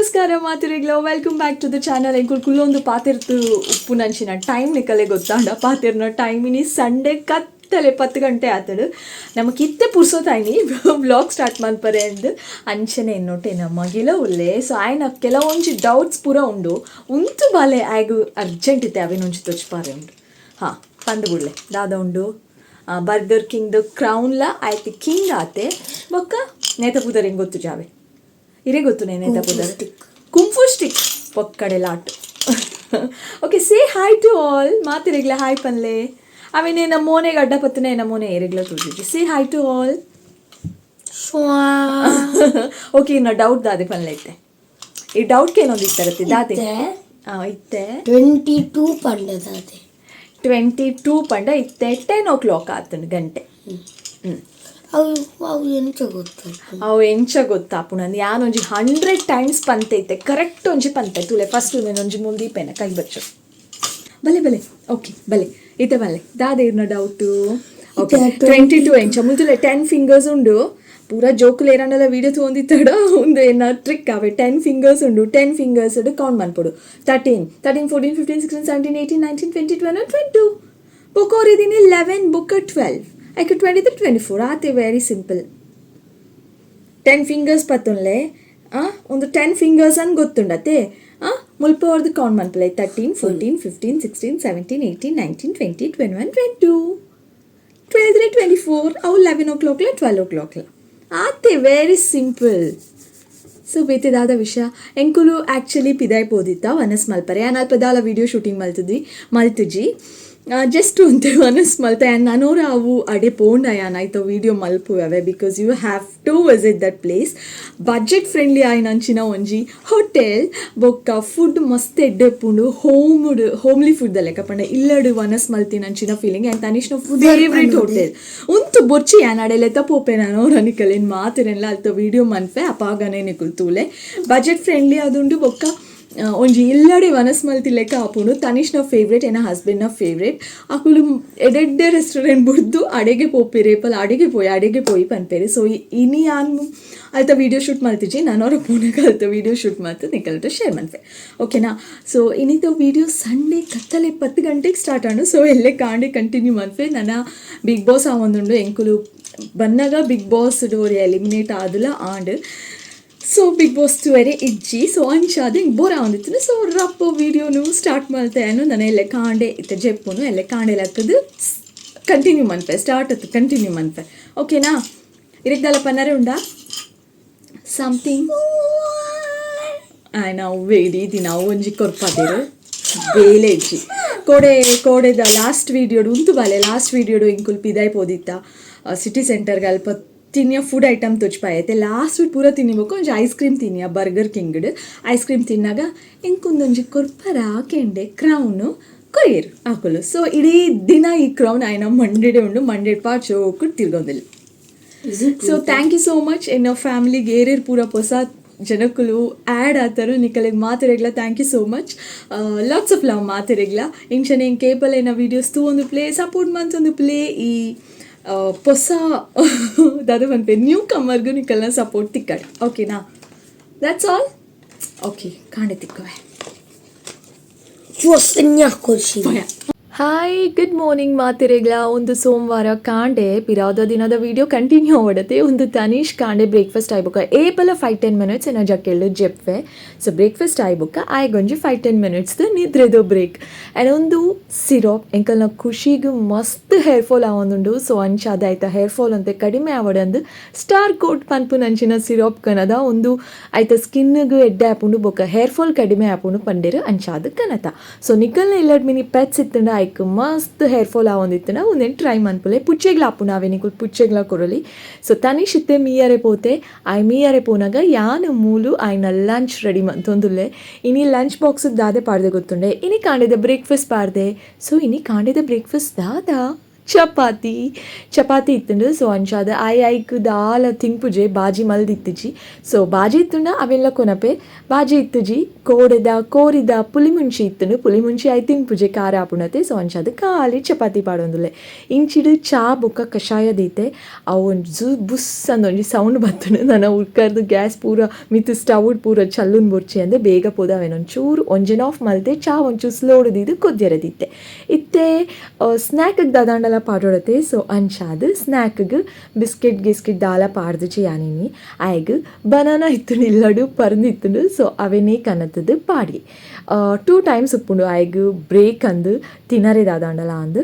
ನಮಸ್ಕಾರ ಮಾತಿರಿಗ್ಲ welcome back to the channel. ಎಂಕುಲ್ ಕುಲ್ಲೊಂದು ಪಾತಿರ್ತು ಉಪ್ಪು ನಂಚಿನ ಟೈಮ್ ನಿಕಲೆ ಗೊತ್ತಾಂಡ ಪಾತಿರ್ನ ಟೈಮ್ ಇನಿ ಸಂಡೇ ಕತ್ತಲೆ 10 ಗಂಟೆ ಆತಡು ನಮಗೆ ಇತ್ತೆ ಪುರ್ಸೋತಾಯ್ನಿ ವ್ಲಾಗ್ ಸ್ಟಾರ್ಟ್ ಮಲ್ಪರೆ ಅಂದು ಅಂಚನೆ ಎನ್ನೊಟ್ಟೆ ನಮಗಿಲ ಉಲ್ಲೆ. ಸೊ ಆಯ್ನ ಕೆಲವೊಂಜಿ ಡೌಟ್ಸ್ ಪೂರ ಉಂಡು ಉಂತು ಬಾಲೆ ಆಯ್ಗು ಅರ್ಜೆಂಟ್ ಇತ್ತೆ ಅವಿನೊಂಜಿ ತೊಚ್ಪಾರೆ ಉಂಡು. ಹಾಂ ಪಂದು ಬಿಡ್ಲೆ ದಾದ ಉಂಡು ಬರ್ಗರ್ ಕಿಂಗ್ದು ಕ್ರೌನ್ಲ ಆಯ್ತು ಕಿಂಗ್ ಆತೆ ಬೊಕ್ಕ ನೇತ ಪುದರ್ ಹೆಂಗೆ ಗೊತ್ತು ಜಾವೆ ಇರೇ ಗೊತ್ತು ನೇತ ಪುದರ್ ಕುಂಫು ಸ್ಟಿಕ್ ಪೊಕ್ಕಡೆ ಲಾಟ್. Okay say hi to all ಮಾತಿರೆಗ್ಲ ಹಾಯ್ ಪನ್ಲೆ ಆಮೇಲೆ ನಮ್ಮ ಮೋನೆಗೆ ಅಡ್ಡ ಪತ್ತನೆ ನಮ್ಮ ಮೋನೆ ಏರೆಗ್ಲ ತೋರಿಸಿ say hi to all. Okay ಇನ್ನು ಡೌಟ್ ದಾದೆ ಪನ್ಲೆ ಇತ್ತೆ ಈ ಡೌಟ್ಗೆ ಏನೊಂದು ಇತ್ತರತ್ತೆ ದಾದೆ ಇತ್ತೆ 22 ಪಂಡ ದಾದೆ 22 ಪಂಡ ಇತ್ತೆ 10 o'clock ಆತನು ಗಂಟೆ. ಅವು ಎಂಚ ಗೊತ್ತಾಪುಣ ಯಾನೊಂಜಿ 100 times ಪಂತೈತೆ ಕರೆಕ್ಟ್ ಒಂಜಿ ಪಂತೆ ತುಲೆ ಫಸ್ಟ್ ಒಂಜಿ ಮುಂದೀಪೇನ ಕೈ ಬಚ್ಚು ಬಲೆ ಬಲೆ ಓಕೆ ಬಲೆ ಇತ್ತೆ ಬಲೆ ದಾದ ಇರ್ನ ಡೌಟು. ಓಕೆ 22 ಎಂಚ ಮುದುಲೆ 10 fingers ಉಂಡು ಪೂರ ಜೋಕುಲು ಏರನ್ನೆಲ್ಲ ವೀಡಿಯೋ ತೊಗೊಂಡಿತ್ತಾಡ ಒಂದು ಏನ ಟ್ರಿಕ್ ಅವೆ 10 fingers ಉಂಡು 10 fingers ಕೌಂಟ್ ಮಾಡ್ಕೊಡು 13 14 15 16 17 18 19 20 21 22 ಬುಕ್ ಓರಿದೀನಿ 11 ಬುಕ್ 12 ಐಕೆ 23 24 ಆತೆ ವೆರಿ ಸಿಂಪಲ್. 10 fingers ಪತ್ತೊನ್ಲೆ ಒಂದು 10 fingers ಅನ್ ಗೊತ್ತುಂಡತೆ ಮುಲ್ಪ ಅವ್ರದ್ದು ಕೌಂಟ್ ಮನ್ಪಲೆ 13 14 15 16 17 18 19 20 21 22 23 24 ಅವು 11 o'clock 12 o'clock ಆತೆ ವೆರಿ ಸಿಂಪಲ್. ಸೊ ಬೇತಿದಾದ ವಿಷಯ ಎಂಕುಲು ಆ್ಯಕ್ಚುಲಿ ಪಿದಾಯ್ಪೋದಿತ್ತ ವನಸ್ ಮಲ್ಪರೆ ಅಲ್ಪದಾಲ ವೀಡಿಯೋ ಶೂಟಿಂಗ್ ಮಲ್ತುಜಿ ಜಸ್ಟ್ ಒಂತೆ ವನಸ್ ಮಲ್ತೆ ನಾನೋರ ಅವು ಅಡೆ ಪೋಂಡ ಆಯ್ತು ವೀಡಿಯೋ ಮಲ್ಪುವೆ because you have to visit that place. Budget friendly ಆಯ್ನಂಚಿನ ಒಂಜಿ ಹೋಟೆಲ್ ಬೊಕ್ಕ ಫುಡ್ ಮಸ್ತ್ ಎಡ್ಡೆಪ್ಪುಂಡು ಹೋಮ್ಲಿ ಫುಡ್ ಲೆಕ್ಕ ಪಂಡ ಇಲ್ಲಡು ವನಸ್ ಮಲ್ತಿನಂಚಿನ ಫೀಲಿಂಗ್ ಆ್ಯಂಡ್ ತನಿಷ್ನ ಫೇವ್ರೇಟ್ ಹೋಟೆಲ್ ಉಂತು ಬೊಚ್ಚಿ ಅಡೆಲೆತ್ತ ಪೋಪೆ ನಾನು ರನಿಕಲೇನು ಮಾತಿರಲ್ಲ ಅಲ್ತ ವೀಡಿಯೋ ಮನ್ಪೆ ಅಪಾಗನೇ ನಿಕುಲ್ ತೂಲೆ ಬಜೆಟ್ ಫ್ರೆಂಡ್ಲಿ ಅದುಂಡು ಬೊಕ್ಕ ಒಂಜಿ ಇಲ್ಲಡೆ ವನಸ್ ಮಲ್ತಿ ಲೆಕ್ಕ ಆಪುಂಡು ತನಿಷ್ನ ಫೇವ್ರೇಟ್ ಏನ ಹಸ್ಬೆಂಡ್ನ ಫೇವ್ರೇಟ್ ಅಕುಲು ಎಡೆಡ್ಡೆ ರೆಸ್ಟೋರೆಂಟ್ ಬಿಡ್ದು ಅಡೆಗೆ ಪೋಪೆರೆ ಪಲ್ ಅಡೆಗೆ ಪೋಯಿ ಪನ್ಪೇರೆ. ಸೊ ಇನಿ ಯಾನು ಅಲ್ತ ವೀಡಿಯೋ ಶೂಟ್ ಮಾಡ್ತಿಜಿ ನಾನು ಅವ್ರ ಪೂಣಕ್ಕೆ ಅಲ್ತ ವೀಡಿಯೋ ಶೂಟ್ ಮಾಡ್ತು ನಿಕಲ್ತ ಶೇರ್ ಮನ್ಪೆ ಓಕೆನಾ. ಸೊ ಇನ್ನಿತ ವೀಡಿಯೋ ಸಂಡೇ ಕತ್ತಲೆ 10 ಗಂಟೆಗೆ ಸ್ಟಾರ್ಟ್ ಆಂಡು ಸೊ ಎಲ್ಲೇ ಕಾಂಡೆ ಕಂಟಿನ್ಯೂ ಮನ್ಪೆ ನನ್ನ ಬಿಗ್ ಬಾಸ್ ಆವೊಂದುಂಡು ಎಂಕುಲು ಬನ್ನಾಗ ಬಿಗ್ ಬಾಸ್ ಡೋರಿ ಎಲಿಮಿನೇಟ್ ಆದಿಲ್ಲ ಆಂಡ್ ಸೊ ಬಿಗ್ ಬಾಸ್ ತುವರೆ ಇಜ್ಜಿ ಸೊ ಅಂಚಾದ ಹಿಂಗೆ ಬೋರ್ ಆವಂದಿತ್ತು. ಸೊ ರಪ್ಪ ವೀಡಿಯೋನು ಸ್ಟಾರ್ಟ್ ಮಾಡ್ತೇನು ನಾನು ಎಲ್ಲೆ ಕಾಂಡೆ ಇತ್ತೆ ಜೆಪ್ಪುನು ಎಲ್ಲೆ ಕಾಂಡೆ ಲೆಕ್ಕದು ಕಂಟಿನ್ಯೂ ಮನ್ಪೆ ಸ್ಟಾರ್ಟ್ ಆಯ್ತು ಕಂಟಿನ್ಯೂ ಮನ್ಪೆ ಓಕೆನಾ. ಇರಿಗ್ದಲ್ಲ ಪನ್ನರೆ ಉಂಡಾ ಸಮಥಿಂಗ್ ನಾವು ವೇಡಿ ನಾವು ಒಂಜಿ ಕೊರ್ಪದೇರು ಬೇಲೆ ಇಜ್ಜಿ ಕೋಡೆದ ಲಾಸ್ಟ್ ವೀಡಿಯೋಡು ಉಂತು ಬಾಲೆ ಲಾಸ್ಟ್ ವೀಡಿಯೋಡು ಇಂಕುಲ್ ಪಿದಾಯ್ಪೋದಿತ್ತ ಸಿಟಿ ಸೆಂಟರ್ಗೆ ಅಲ್ಪ ತಿನ್ನಿಯ ಫುಡ್ ಐಟಮ್ ತೊಚ್ಪಾಯೈತೆ ಲಾಸ್ಟ್ ಪೂರ ತಿನ್ನಿಬೇಕು ಒಂಜಿ ಐಸ್ ಕ್ರೀಮ್ ತಿನ್ನಿಯ ಬರ್ಗರ್ ಕಿಂಗ್ಡ್ ಐಸ್ ಕ್ರೀಮ್ ತಿನ್ನಾಗ ಇಂಕೊಂದೊಂಜಿ ಕೊರ್ಪರ ಕೆಂಡೆ ಕ್ರೌನು ಕೊಯ್ಯರು ಹಾಕಲು. ಸೊ ಇಡೀ ದಿನ ಈ ಕ್ರೌನ್ ಆಯ್ನ ಮಂಡೆಡೆ ಉಂಡು ಮಂಡೆಡ್ ಪಾಚೋಕು ತಿರ್ಗೊಂದಿಲ್ಲ. So thank you so much ಎನ್ನ ಫ್ಯಾಮಿಲಿಗೆ ಏರೇರು ಪೂರ ಹೊಸ ಜನಕ್ಕಲು ಆ್ಯಡ್ ಆತರು ನಿಕಲಿಗೆ ಮಾತಿರೆಗ್ಲ thank you so much lots of love ಮಾತಿರೆಗ್ಲ ಇಂಚನೆ ಹಿಂಗೆ ಕೇಬಲ್ ಏನ ವೀಡಿಯೋಸ್ ತೂ ಒಂದು ಪ್ಲೇ ಸಪೋರ್ಟ್ ಮಂತೊಂದು ಪ್ಲೇ ಈ ಹೊಸ ದಾದ ಬಂದ್ಪೆ ನ್ಯೂ ಕಮ್ಮರ್ಗೂ ನಿಕಲ್ನ ಸಪೋರ್ಟ್ ತಿಕ್ಕಡೆ ಓಕೆನಾ. ದಟ್ಸ್ ಆಲ್ ಓಕೆ ಕಾಂಡೆ ತಿಕ್ಕವೆ. ಹಾಯ್ ಗುಡ್ ಮಾರ್ನಿಂಗ್ ಮಾತಿರೆಗ್ಲ ಒಂದು ಸೋಮವಾರ ಕಾಂಡೆ ಪಿರಾದ ದಿನದ ವಿಡಿಯೋ ಕಂಟಿನ್ಯೂ ಆವಡತೆ ಒಂದು ತನೀಶ್ ಕಾಂಡೆ ಬ್ರೇಕ್ಫಾಸ್ಟ್ ಆಯ್ಬುಕ್ಕ ಏಪಲ 5-10 minutes ಏನ ಜಕ್ಕೆಳ್ಳು ಜೆಪ್ಪೆ. ಸೊ ಬ್ರೇಕ್ಫಾಸ್ಟ್ ಆಯ್ಬುಕ್ಕ ಆಯ್ಗೊಂಜಿ 5-10 minutes ನಿದ್ರೆದು ಬ್ರೇಕ್ ಆ್ಯಂಡ್ ಒಂದು ಸಿರಾಪ್ ಎಂಕಲ್ನ ಖುಷಿಗೂ ಮಸ್ತ್ ಹೇರ್ ಫಾಲ್ ಆವೊಂದುಂಡು. ಸೊ ಅಂಚಾದ ಆಯ್ತಾ ಹೇರ್ ಫಾಲ್ ಅಂತೆ ಕಡಿಮೆ ಆವಡಂದು ಸ್ಟಾರ್ ಕೋಟ್ ಪನ್ಪು ನಂಚಿನ ಸಿರಾಪ್ ಕನದ ಒಂದು ಆಯ್ತಾ ಸ್ಕಿನ್ಗೂ ಎಡ್ಡೆ ಆಪುಂಡು ಬೊಕ್ಕ ಹೇರ್ ಫಾಲ್ ಕಡಿಮೆ ಆಪುಂಡು ಪಂಡೇರು ಅಂಚಾದ ಕನತ. ಸೊ ನಿಕಲ್ನ ಇಲ್ಲಡ್ ಮಿನಿ ಪೆಟ್ಸ್ ಇತ್ತಂಡ ಮಸ್ತ್ ಹೇರ್ ಫಾಲ್ ಆವೊಂದಿತ್ತನ ಒಂದೇನು ಟ್ರೈ ಮನ್ಪುಲೆ ಪುಚ್ಚೆಗ್ಲ ಆಪುನ ಅವೆನಿಕುಲ್ ಪುಚ್ಚೆಗ್ಲ ಕೊರಲಿ. ಸೊ ತನೀಶ್ ಇತ್ತೆ ಮೀಯರೆ ಪೋತೆ ಆಯ್ ಮೀಯರೆ ಪೋನಾಗ ಯಾನು ಮೂಲು ಆಯ್ನ ಲಂಚ್ ರೆಡಿ ಮಂತೊಂದುಲ್ಲೆ ಇನಿ ಲಂಚ್ ಬಾಕ್ಸ್ ದಾದೆ ಪಾಡ್ದೆ ಗೊತ್ತುಂಡೆ ಇನಿ ಕಾಂಡೆದ ಬ್ರೇಕ್ಫಾಸ್ಟ್ ಪಾಡ್ದೆ. ಸೊ ಇನಿ ಕಾಂಡೆದ ಬ್ರೇಕ್ಫಾಸ್ಟ್ ದಾದ ಚಪಾತಿ ಇತ್ತುಂಡು ಸೊ ಅಂಚಾದ ಐಕ್ ದಾಲ ತಿಂಪುಜೆ ಬಾಜಿ ಮಲ್ದಿತ್ತಿಜಿ ಸೊ ಬಾಜಿ ಇತ್ತುಂಡ ಅವೆಲ್ಲ ಕೊನಪೆ ಬಾಜಿ ಇತ್ತುಜಿ ಕೋರಿದ ಪುಲಿಮುಂಚಿ ಇತ್ತುಂಡು ಪುಲಿಮುಂಚಿ ಐ ತಿಂಪುಜೆ ಖಾರ ಆಪುಣತೆ ಸೊ ಅಂಚಾದ ಖಾಲಿ ಚಪಾತಿ ಪಾಡೊಂದುಲ್ಲೆ ಇಂಚಿಡು ಚಾ ಬೊಕ್ಕ ಕಷಾಯ ದೀತೆ ಅವು ಒಂಜಿ ಬುಸ್ ಅಂದೊಂಜಿ ಸೌಂಡ್ ಬತ್ತುಂಡು ನನ್ನ ಉರ್ಕರ್ದು ಗ್ಯಾಸ್ ಪೂರ ಮಿತ್ತು ಸ್ಟವ್ ಪೂರ ಚಲ್ಲುನ್ ಬೊರ್ಚಿ ಅಂದೆ ಬೇಗ ಪೋದವೆನ್ ಒಂಚೂರು ಒಂಜೆನ್ ಆಫ್ ಮಲ್ತೆ ಚಾ ಒಂಚೂರು ಸ್ಲೋಡ್ ದೀದು ಕೊದ್ಯರದಿತ್ತೆ ಇತ್ತೆ ಸ್ನ್ಯಾಕ್ ದಾದಾಂಡಲ ಪಾಡೊಡತೆ ಸೊ ಅಂಚಾದ ಸ್ನ್ಯಾಕ್ಗ್ ಬಿಸ್ಕೆಟ್ ದಾಲ ಪಾಡ್ದು ಯಾನಿನಿ ಆಯ್ಗ್ ಬನಾನಾ ಇತ್ತುಂಡು ಇಲ್ಲಡು ಪರ್ಂದಿತ್ತುಂಡು ಸೊ ಅವೆನೇ ಕನ್ನತದ್ದು ಪಾಡಿ 2 ಟೈಮ್ಸ್ ಉಪ್ಪುಂಡು ಆಯ್ಗ್ ಬ್ರೇಕ್ ಅಂದು ತಿನ್ನರೆ ದಾದಾಂಡಲ ಅಂದು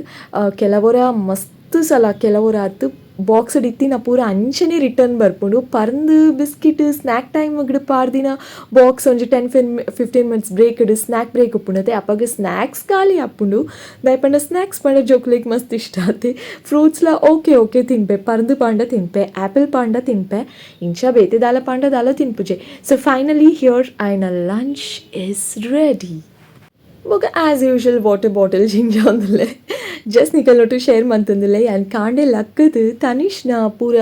ಕೆಲವರ ಮಸ್ತ್ ಸಲ ಕೆಲವರ ಆತು ಬಾಕ್ಸ್ ಇತ್ತಿನ ಪೂರ ಅಂಚನೆ ರಿಟರ್ನ್ ಬರ್ಪುಂಡು ಪರ್ಂದು ಬಿಸ್ಕಿಟ್ ಸ್ನ್ಯಾಕ್ ಟೈಮ್ ಗಿಡ ಪಾಡ್ದಿನ ಬಾಕ್ಸ್ ಒಂಜಿ 10-15 ಮಿನಿಟ್ಸ್ ಬ್ರೇಕ್ ಇಡು ಸ್ನ್ಯಾಕ್ ಬ್ರೇಕ್ ಉಪ್ಪುಂಡತೆ ಅಪ್ಪಗ ಸ್ನ್ಯಾಕ್ಸ್ ಖಾಲಿ ಅಪ್ಪುಂಡು ದಾಯಪಂಡ ಸ್ನ್ಯಾಕ್ಸ್ ಪಂಡ ಜೋಕ್ಲಿಗೆ ಮಸ್ತ್ ಇಷ್ಟ ಆತೆ ಫ್ರೂಟ್ಸ್ಲ ಓಕೆ ತಿನ್ಪೆ ಪರ್ಂದು ಪಾಂಡ ತಿನ್ಪೆ ಆ್ಯಪಲ್ ಪಾಂಡ ತಿನ್ಪೆ ಇಂಚ ಬೇತೆ ದಾಲ ಪಾಂಡ ದಾಲ ತಿನ್ಪುಜೆ ಸೊ ಫೈನಲಿ ಹಿಯರ್ ಐನ ಲಂಚ್ ಇಸ್ ರೆಡಿ ಬೊಕ ಆ್ಯಸ್ ಯೂಶುವಲ್ ವಾಟರ್ ಬಾಟಲ್ ಜಿಂಜ ಒಂದುಲ್ಲೆ ಜಸ್ಟ್ ನಿಕಲ್ಲೊಟ್ಟು ಶೇರ್ ಮಂತಂದುಲ್ಲೆ ಯಾನ್ ಕಾಂಡೆ ಲಕ್ಕದು ತನಿಷ್ನ ಪೂರ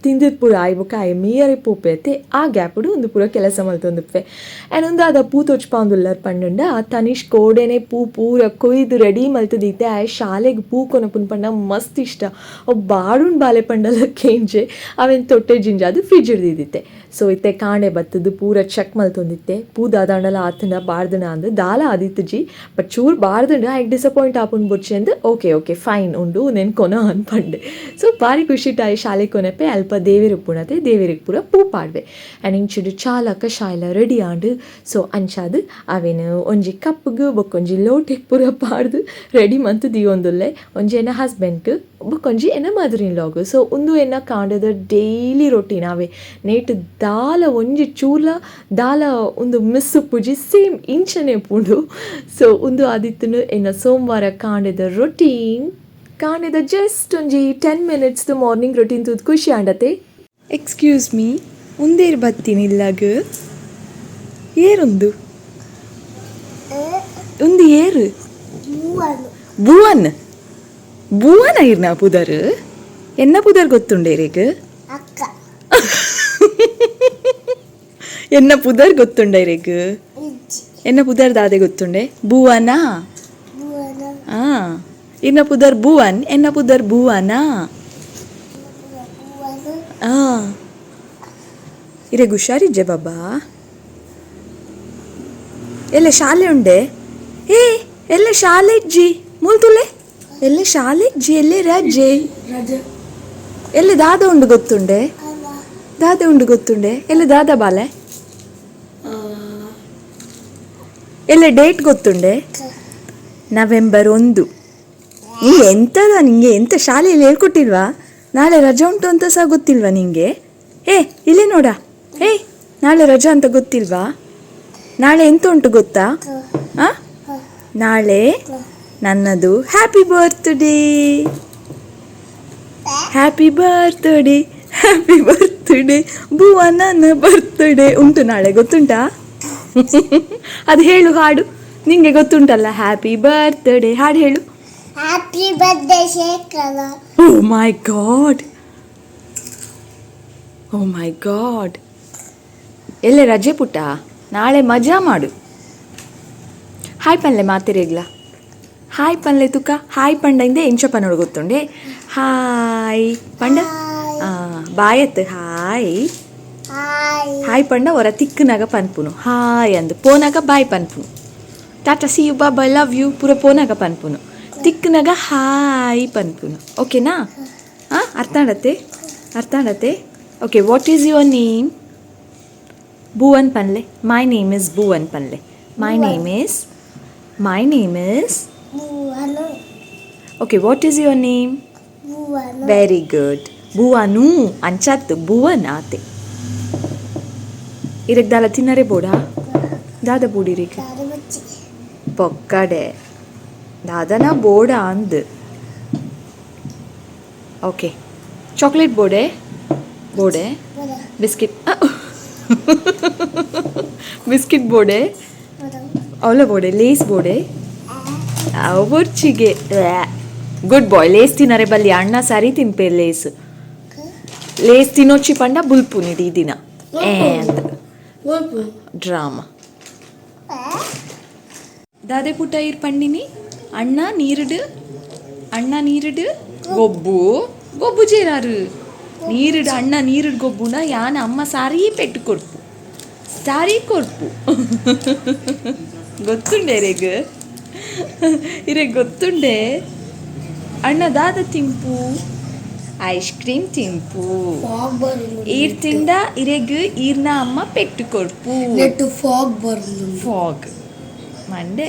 ತಿಂದಿದ್ದು ಪೂರ ಆಯ್ಬೊಕ ಆಯ್ ಮೀಯರೆ ಪೂಪೆತೆ ಆ ಗ್ಯಾಪುಡು ಒಂದು ಪೂರ ಕೆಲಸ ಮಲ್ತೊಂದುಪ್ಪೆ ಆ್ಯಂಡ್ ಒಂದು ಅದ ಪೂ ತೊಚ್ಪಾಂದುಲ್ಲರ್ ಪಂಡುಂಡ ತನಿಷ್ ಕೋಡೆನೆ ಪೂರ ಕೊಯ್ದು ರೆಡಿ ಮಲ್ತದೀತೆ ಆಯ್ ಶಾಲೆಗೆ ಪೂ ಕೊನಪುನ್ ಪಂಡ ಮಸ್ತ್ ಇಷ್ಟ ಅವು ಬಾಡುಂಡು ಬಾಲೆ ಪಂಡಲ ಕೇಂಜೆ ಅವೆನ್ ತೊಟ್ಟೆ ಜಿಂಜ ಅದು ಫ್ರಿಜ್ ಹಿಡ್ದಿದ್ದಿತ್ತೆ ಸೊ ಇತ್ತೆ ಕಾಂಡೆ ಬತ್ತದು ಪೂರ ಚೆಕ್ ಮಲ್ತೊಂದಿತ್ತೆ ಪೂ ದಾದಾಂಡಲ ಆತಂಡ ಬಾರ್ದನ ಅಂದು ದಾಲ ಆದಿತ್ತುಜಿ ಬಟ್ ಚೂರು ಬಾರ್ದಂಡ ಆಯ್ಕೆ ಡಿಸಪಾಯಿಂಟ್ ಆಪುನ್ ಬುರ್ಚಿ ಅಂದು ಓಕೆ ಫೈನ್ ಉಂಡು ನೆನ್ ಕೊನ ಅನ್ಪಂಡೆ ಸೊ ಬಾರಿ ಖುಷಿ ಟಾಯ್ ಶಾಲೆ ಕೊನೆಪೆ ಅಲ್ಪ ದೇವಿರು ಪುಣತೆ ದೇವಿರಿಗೆ ಪೂರ ಪೂ ಪಾಡ್ವೆ ಆ್ಯಂಡ್ ಇಂಚಿಡು ಚಾಲಕ ಶಾಯ್ಲ ರೆಡಿ ಆಂಡು ಸೊ ಅಂಚಾದು ಅವೇನು ಒಂಜಿ ಕಪ್ಗೆ ಬೊಕ್ಕೊಂಜಿ ಲೋಟೆಗೆ ಪೂರ ಪಾಡ್ದು ರೆಡಿ ಮಂತು ದಿಯೊಂದುಲ್ಲೆ ಒಂಜಿ ಎನ್ನ ಹಸ್ಬೆಂಡ್ಗೆ ಬೊಕ್ಕೊಂಜಿ ಎನ್ನ ಮದರಿನ್ ಲಾಗು ಸೊ ಒಂದು ಎನ್ನ ಕಾಂಡದ ಡೈಲಿ ರೊಟೀನ್ ಅವೆ ನೇಟ್ ದಾಲ ಒಂಜಿ ಚೂಲ ದಾಲ ಒಂದು ಮಿಸ್ ಉಪ್ಪುಜಿ ಸೇಮ್ ಇಂಚನೆ ಪುಂಡು ಸೊ ಒಂದು ಆದಿತ್ತನು ಎನ್ನ ಸೋಮವಾರ ಕಾಂಡದ ರೊಟೀನ್ ಕಾಣಿದ ಜಸ್ಟ್ ಒಂಜಿ 10 ಮಿನಿಟ್ಸ್ದು ಮಾರ್ನಿಂಗ್ ರೊಟೀನ್ ತೂದು ಖುಷಿ ಆಂಡತೆ ಎಕ್ಸ್ಕ್ಯೂಸ್ ಮೀ ಒಂದೇರು ಬತ್ತೀನಿ ಇಲ್ಲಾಗ ಏರೊಂದು ಒಂದು ಏರು ಭುವನ ಇರ್ನ ಪುದರ್ ಎನ್ನ ಪುದರ್ ಗೊತ್ತುಂಡೇರೇಗ ಎನ್ನ ಪುದರ್ ಗೊತ್ತುಂಡೇರೇಗ ಎನ್ನ ಪುದರ್ ದಾದೆ ಗೊತ್ತುಂಡೆ ಭುವನ ಇನ್ನ ಪುದರ್ ಭುವನ್ ಎನ್ನ ಪುದರ್ ಭುವನ ಇರೆಗ್ ಹುಷಾರಿಜ್ಜೆ ಬಾಬಾ ಎಲ್ಲ ಶಾಲೆ ಉಂಡೆ ಎಲ್ಲ ಶಾಲೆ ಇಜ್ಜಿ ಮೂಲ್ತುಲೆ ಎಲ್ಲ ಶಾಲೆ ಇಜ್ಜಿ ಎಲ್ಲೇ ರಜೆ ಎಲ್ಲ ದಾದ ಉಂಡು ಗೊತ್ತುಂಡೆ ಎಲ್ಲ ದಾದ ಬಾಲೆ ಎಲ್ಲ ಡೇಟ್ ಗೊತ್ತುಂಡೆ ನವೆಂಬರ್ 1 ನಿಂಗೆ ಎಂತದ ನಿಂಗೆ ಎಂತ ಶಾಲೆಯಲ್ಲಿ ಹೇಳ್ಕೊಟ್ಟಿಲ್ವಾ ನಾಳೆ ರಜಾ ಉಂಟು ಅಂತ ಸಹ ಗೊತ್ತಿಲ್ವಾ ನಿಂಗೆ ಇಲ್ಲೇ ನೋಡ ನಾಳೆ ರಜಾ ಅಂತ ಗೊತ್ತಿಲ್ವಾ ನಾಳೆ ಎಂತ ಉಂಟು ಗೊತ್ತಾ ನಾಳೆ ನನ್ನದು ಹ್ಯಾಪಿ ಬರ್ತ್ಡೇ ಭುವನನ ಬರ್ತ್ಡೇ ಉಂಟು ನಾಳೆ ಗೊತ್ತುಂಟಾ ಅದು ಹೇಳು ಹಾಡು ನಿಂಗೆ ಗೊತ್ತುಂಟಲ್ಲ ಹ್ಯಾಪಿ ಬರ್ತ್ಡೇ ಹಾಡು ಹೇಳು ಹ್ಯಾಪಿ ಬರ್ತ್ಡೇ ಶೇಖರ ಓ ಮೈ ಗಾಡ್ ಎಲ್ಲೇ ರಜೆ ಪುಟ್ಟ ನಾಳೆ ಮಜಾ ಮಾಡು ಹಾಯ್ ಪನ್ಲೆ ಮಾತಿರೇಗ್ಲ ಹಾಯ್ ಪನ್ಲೆ ತುಕ ಹಾಯ್ ಪಂಡ ಎಂಚ ಪನ್ನೋಡು ಗೊತ್ತುಂಡೆ ಹಾಯ್ ಪಂಡ ಬಾಯತ್ ಹಾಯ್ ಪಂಡ ಒರ ತಿಕ್ಕನಾಗ ಪನ್ಪುನು ಹಾಯ್ ಅಂದು ಪೋನಾಗ ಬಾಯ್ ಪನ್ಪುನು ಟಾಟಾ ಸಿ ಯು ಬಾಬಾ ಲವ್ ಯು ಪೂರ ಪೋನಾಗ ಪನ್ಪುನು ತಿಕ್ಕನಾಗ ಹಾಯ್ ಪನ್ಪುನು ಓಕೆನಾ ಅರ್ಥ ಆಡತ್ತೆ okay what is your name Bhuvan ಪನ್ಲೆ ಮೈ ನೇಮ್ ಇಸ್ ಭುವನ್ ಪನ್ಲೆ my name is okay what is your name very good Bhuvan ಅಂಚಾತ್ ಭುವನ್ ಆತೆ ಇರಕ್ ದಾಲ ತಿನ್ನರೆ ಬೋಡಾ ದಾದ ಬೋಡಿರಿಗೆ ಪೊಕ್ಕಡೆ ದಾದನ ಬೋಡ ಅಂದ್ ಓಕೆ ಚಾಕ್ಲೇಟ್ ಬೋಡೆ ಬಿಸ್ಕಿಟ್ ಬೋಡೆ ಅವಳ ಬೋಡೆ ಲೇಸ್ ಬೋಡೆ ಅವು ಬೊರ್ಚಿಗೆ ಗುಡ್ ಬಾಯ್. ಲೇಸ್ ತಿನ್ನರೆ ಬಲ್ಲಿ ಅಣ್ಣ ಸರಿ ತಿನ್ಪೇರು ಲೇಸ್ ತಿನ್ನೊಚ್ಚಿ ಪಂಡ ಬುಲ್ಪು ನಿಡಿ ಈ ದಿನ ಅಂತ ಡ್ರಾಮಾ ದಾದೆ ಪುಟ್ಟ ಇರ್ ಪಂಡಿನಿ ಅಣ್ಣ ನೀರುಡು ಗೊಬ್ಬು ಜೇರಾರು ನೀರುಡು ಅಣ್ಣ ನೀರುಡು ಗೊಬ್ಬುನ ಯಾನ ಅಮ್ಮ ಸಾರಿ ಪೆಟ್ಟು ಕೊರ್ಪು ಗೊತ್ತುಂಡೆ ಇರೆಗ್ ಗೊತ್ತುಂಡೆ ಅಣ್ಣ ದಾದ ತಿಂಪು ಐಸ್ ಕ್ರೀಮ್ ತಿಂಪು ಈರ್ ತಿಂದ ಇರೆಗ್ ಈರ್ನ ಅಮ್ಮ ಪೆಟ್ಟು ಕೊರ್ಪು ಫಾಗ್ ಮಂಡೆ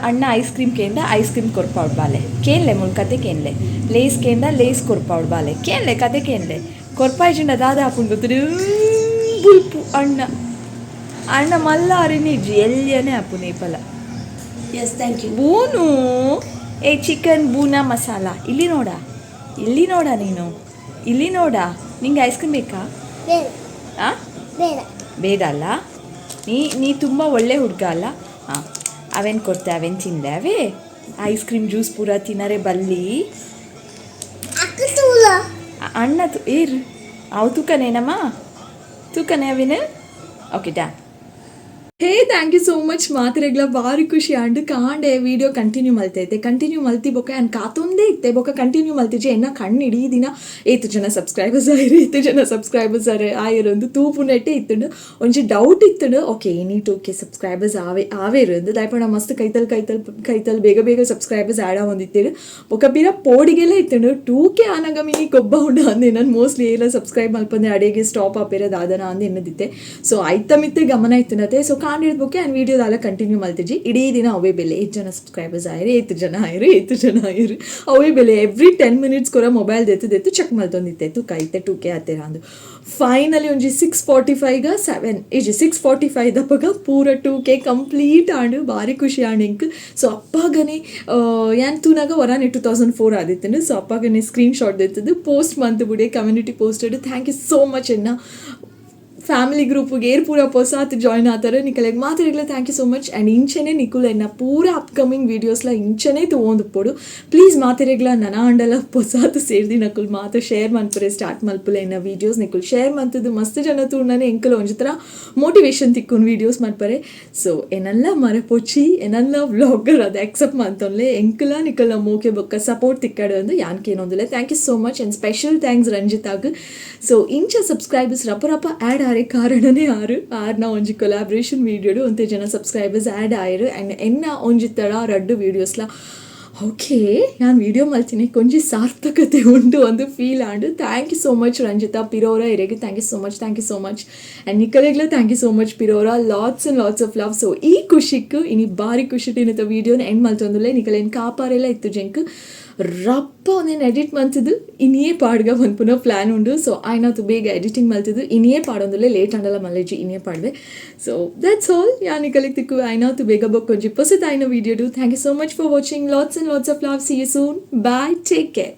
ಅಣ್ಣ ಐಸ್ ಕ್ರೀಮ್ ಕೇಂದ ಐಸ್ ಕ್ರೀಮ್ ಕೊರ್ಪಾವಡ್ ಬಾಲೆ ಕೇನ್ಲೆ ಮುಳ್ಕತೆ ಕೇನ್ಲೆ ಲೇಸ್ ಕೇಂದ ಲೇಸ್ ಕೊರ್ಪಾವಡ್ ಬಾಲೆ ಕೇನ್ಲೆ ಕತೆ ಕೇನ್ಲೆ ಕೊರ್ಪಾಯ್ಜಿಂಡ ದಾದ ಹಾಕೊಂಡು ಗೊತ್ತಿರು ಬುಲ್ಪು ಅಣ್ಣ ಮಲ್ಲ ಅರಿನಿಜ್ಜಿ ಎಲ್ಲಿಯನೇ ಅಪ್ಪು ನೇಪಲ ಎಸ್ ಥ್ಯಾಂಕ್ ಯು ಬೂನು ಚಿಕನ್ ಬೂನಾ ಮಸಾಲ ಇಲ್ಲಿ ನೋಡ ನೀನು ಇಲ್ಲಿ ನೋಡ ನಿಂಗೆ ಐಸ್ ಕ್ರೀಮ್ ಬೇಕಾ ಬೇಡ ಅಲ್ಲ ನೀ ತುಂಬ ಒಳ್ಳೆ ಹುಡುಗ ಅಲ್ಲ ಹಾಂ ಅವೇನು ಕೊಡ್ತೆ ಅವೇನು ತಿಂದೆ ಅವೇ ಐಸ್ ಕ್ರೀಮ್ ಜ್ಯೂಸ್ ಪೂರ ತಿನ್ನರೆ ಬಲ್ಲಿ ಅಣ್ಣ ಅವು ತೂಕನೇ ಅವೇನು ಓಕೆ ಡಾ ಹೇ ಥ್ಯಾಂಕ್ ಯು ಸೋ ಮಚ್ ಮಾತ್ರೆಗ್ಲ ಭಾರಿ ಖುಷಿ ಆಂಡ್ ಕಾಂಡೆ ವಿಡಿಯೋ ಕಂಟಿನ್ಯೂ ಮಲ್ತೈತೆ ಕಂಟಿನ್ಯೂ ಮಲ್ತಿ ಬೊಕ ಆ್ಯಂಡ್ ಕಾತೊಂದೇ ಇತ್ತೆ ಬೊಕ ಕಂಟಿನ್ಯೂ ಮಲ್ತಿಜೆ ಎನ್ನ ಕಣ್ಣು ಇಡೀ ದಿನ 8 ಜನ ಸಬ್ಸ್ಕ್ರೈಬರ್ಸ್ ಆಯಿರೊಂದು ತೂಪು ನೆಟ್ಟೆ ಇತ್ತುಂಡು ಒಂಜಿ ಡೌಟ್ ಇತ್ತುಂಡು ಓಕೆ ನೀಟ್ ಓಕೆ ಸಬ್ಸ್ಕ್ರೈಬರ್ಸ್ ಆವೇರೊಂದು ದಾಯಪಂಡ ಮಸ್ತ್ ಕೈತಲ್ ಬೇಗ ಸಬ್ಸ್ಕ್ರೈಬರ್ಸ್ ಆ್ಯಡ್ ಆವೊಂದಿತ್ತೇಳು ಬೊಕ ಪಿರ ಪೋಡಿಗೆಲ್ಲ ಇತ್ತುಂಡು 2K ಆನಗ ಮಿನಿ ಕೊಬ್ಬ ಉಂಡು ಅಂದೆ ನಾನು ಮೋಸ್ಟ್ಲಿ ಎಲ್ಲ ಸಬ್ಸ್ಕ್ರೈಬ್ ಮಲ್ಪಂದೆ ಅಡಿಗೆ ಸ್ಟಾಪ್ ಆಪೇರ ದಾದನ ಅಂದು ಎನ್ನದಿತ್ತೆ ಸೊ ಮಿತ್ತೆ ಗಮನ ಇತ್ತನತೆ ಸೊ ಕಾಂಡಿಡ್ಬೋಕೆ ಆ್ಯಂಡ್ ವೀಡಿಯೋದಲ್ಲ ಕಂಟಿನ್ಯೂ ಮಲ್ತಿಜಿ ಇಡೀ ದಿನ ಅವೇ ಬೆಲೆ 8 ಜನ ಸಬ್ಸ್ಕ್ರೈಬರ್ಸ್ ಆಯಿರಿ 8 ಜನ ಆಯಿರು ಅವೇ ಬೆಲೆ ಎವ್ರಿ 10 minutes ಕೊರ ಮೊಬೈಲ್ ದೆತ್ತು ಚೆಕ್ ಮಲ್ತೊಂದಿತ್ತೆ ಕೈತೆ 2K ಆತೇರ ಅಂದು ಫೈನಲಿ ಒಂಜಿ 6:45 ದಪ್ಪಗ ಪೂರ 2K ಕಂಪ್ಲೀಟ್ ಆಂಡು ಭಾರಿ ಖುಷಿ ಆಂಡು ಇಂಕ್ ಸೊ ಅಪ್ಪಾಗನೆ ಯಾನ್ ತೂನಾಗ ವರಾನೆ 2004 ಆದಿತ್ತಂಡು ಸೊ ಅಪ್ಪಾಗನೆ ಸ್ಕ್ರೀನ್ ಶಾಟ್ ದೆತ್ತದು ಪೋಸ್ಟ್ ಮಂತ್ ಬುಡೆ community posted thank you so much ಎನ್ನ ಫ್ಯಾಮಿಲಿ ಗ್ರೂಪಿಗೆ ಪೂರ ಪೊಸಾತ್ ಜಾಯ್ನ್ ಆತಾರೆ ನಿಕಲೆಗ್ ಮಾತಾಡಿಲ್ಲ thank you so much and ಇಂಚನೆ ನಿಕುಲ್ ಎನ್ನ ಪೂರ ಅಪ್ಕಮಿಂಗ್ ವೀಡಿಯೋಸ್ಲ ಇಂಚನೆ ತೊಗೊಂಡುಪ್ಪೋಡು ಪ್ಲೀಸ್ ಮಾತಾಡಿಗ್ಲ ನನ್ನ ಅಂಡಲ ಪೊಸಾತ್ ಸೇರ್ದಿ ನಕುಲ್ ಮಾತು ಶೇರ್ ಮನ್ಪರೆ ಸ್ಟಾರ್ಟ್ ಮಲ್ಪುಲೆ ಎನ್ನ ವೀಡಿಯೋಸ್ ನಿಕುಲ್ ಶೇರ್ ಮಂತದ್ದು ಮಸ್ತ್ ಜನ ತೂಂಡನೆ ಎಂಕಲ್ ಒಂಜಿತರ ಮೋಟಿವೇಶನ್ ತಿಕ್ಕೊಂಡು ವೀಡಿಯೋಸ್ ಮನ್ಪರೆ ಸೊ ಎನ್ನಲ್ಲ ಮರಪೊಚ್ಚಿ ಎನ್ನಲ್ಲ ವ್ಲಾಗರ್ ಅದು ಆಕ್ಸೆಪ್ಟ್ ಮಂತೊನ್ಲೆ ಎಂಕಲ ನಿಕಲ್ನ ಮೋಕೆ ಬೊಕ್ಕ ಸಪೋರ್ಟ್ ತಿಕ್ಕಾಡು ಅಂದು ಯಾನ್ಕೇನೊಂದಿಲ್ಲ thank you so much and special thanks ರಂಜಿತಾಗ್ ಸೊ ಇಂಚ ಸಬ್ಸ್ಕ್ರೈಬರ್ಸ್ ರಪ್ಪ ಆ್ಯಡ್ ಕಾರಣನೇ ಆರ್ನ ಒಂಜಿ ಕೊಲಾಬ್ರೇಷನ್ ವೀಡಿಯೋಡು ಒಂತೆ ಜನ ಸಬ್ಸ್ಕ್ರೈಬರ್ಸ್ ಆ್ಯಡ್ ಆಯ್ರು ಆ್ಯಂಡ್ ಎನ್ನ ಒಂಜಿ ತಡ ರಡ್ಡು ವೀಡಿಯೋಸ್ಲ ಓಕೆ ನಾನು ವೀಡಿಯೋ ಮಲ್ತೀನಿ ಕೊಂಚ ಸಾರ್ಥಕತೆ ಉಂಟು ಒಂದು ಫೀಲ್ ಆಂಡು thank you so much Ranjitha ಪಿರೋರ ಇರೆಗೆ thank you so much and ನಿಕಲೆಗ್ಲ ಥ್ಯಾಂಕ್ ಯು ಸೋ ಮಚ್ ಪಿರೋರ ಲಾಟ್ಸ್ ಆಫ್ ಲವ್ ಸೊ ಈ ಖುಷಿக்கு ಇನಿ ಭಾರಿ ಖುಷಿ ತಿನ್ನತ ವೀಡಿಯೋನ ಎಂಡ್ ಮಲ್ತೊಂದುಲ್ಲೆ ನಿಕಲೇನು ಕಾಪಾರೆಲ್ಲ ಇತ್ತು ಜಂಕ್ ರಪ್ಪ ಒಂದೇನು ಎಡಿಟ್ ಮಲ್ತಿದ್ದು ಇನ್ನೇ ಪಾಡ್ಗ ಒಂದು ಪುನಃ ಪ್ಲ್ಯಾನ್ ಉಂಡು ಸೊ ಆಯ್ನಾತು ಬೇಗ ಎಡಿಟಿಂಗ್ ಮಲ್ತಿದ್ದು ಇನ್ನೇ ಪಾಡೊಂದುಲ್ಲೆ ಲೇಟ್ ಅಂಡಲ್ಲ ಮಲ್ಲೆಜಿ ಇನ್ನೇ ಪಾಡ್ವೆ ಸೊ ದಟ್ಸ್ ಆಲ್ ಯಾನಿಕಲಿಗೆ ತಿಕ್ಕು ಆಯ್ನಾತು ಬೇಗ ಬೊಕ್ಕೊಂಜಿ ಪೊಸತ್ ಆಯ್ನ ವೀಡಿಯೋಡು thank you so much for watching lots of love see you soon bye take care